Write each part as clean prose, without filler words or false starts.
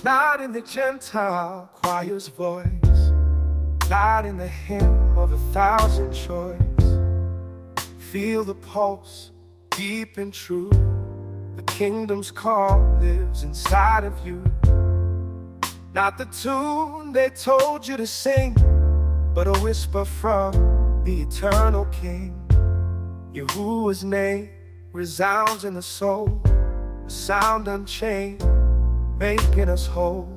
Not in the Gentile choir's voice, not in the hymn of 1,000 choice. Feel the pulse, deep and true. The kingdom's call lives inside of you. Not the tune they told you to sing, but a whisper from the eternal King. Yahuwah's name resounds in the soul, a sound unchained, making us whole.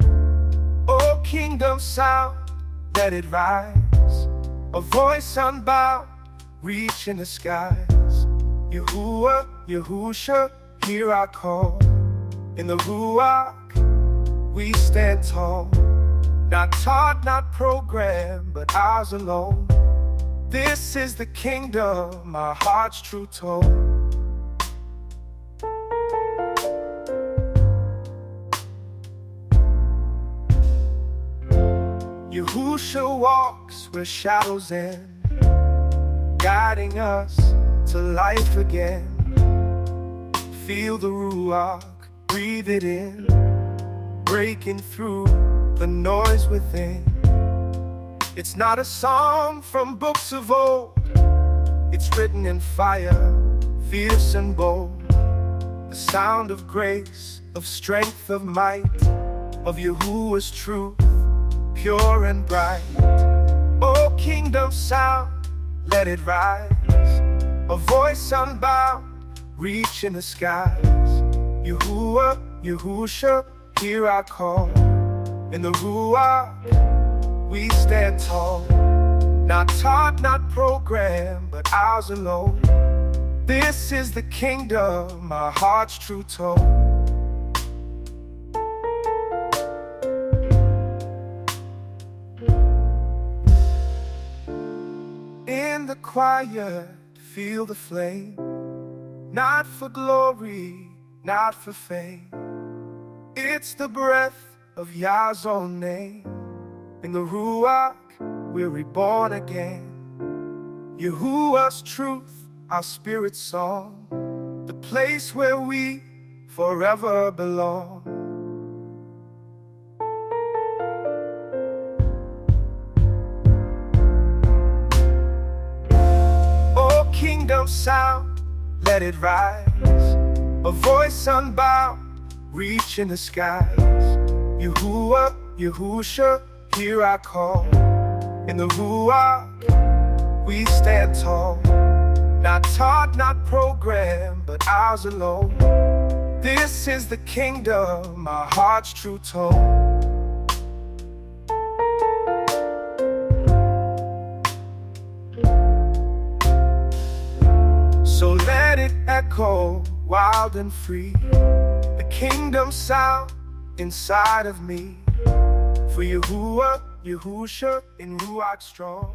Oh, kingdom sound, let it rise, a voice unbound, reaching the skies. Yahuwah, Yahusha, hear our call. In the Ruach, we stand tall. Not taught, not programmed, but ours alone. This is the kingdom, our heart's true tone. Yahusha walks where shadows end, guiding us to life again. Feel the Ruach, breathe it in, breaking through the noise within. It's not a song from books of old, it's written in fire, fierce and bold. The sound of grace, of strength, of might, of Yahuwah's truth, pure and bright. Oh, kingdom sound, let it rise, a voice unbound, reaching the skies. Yahuwah, Yahusha, hear our call. In the Ruach, we stand tall. Not taught, not programmed, but ours alone. This is the kingdom, our heart's true tone. In the quiet, feel the flame. Not for glory, not for fame. It's the breath of Yah's own name. In the Ruach, we're reborn again. Yahuwah's truth, our spirit song, the place where we forever belong. Oh, kingdom sound, let it rise, a voice unbound, reaching the skies. Yahuwah, Yahusha, hear our call. In the Ruach, we stand tall. Not taught, not programmed, but ours alone. This is the kingdom, our heart's true tone. So let it echo wild and free, the kingdom sound inside of me. For Yahuwah, Yahusha, in Ruach strong.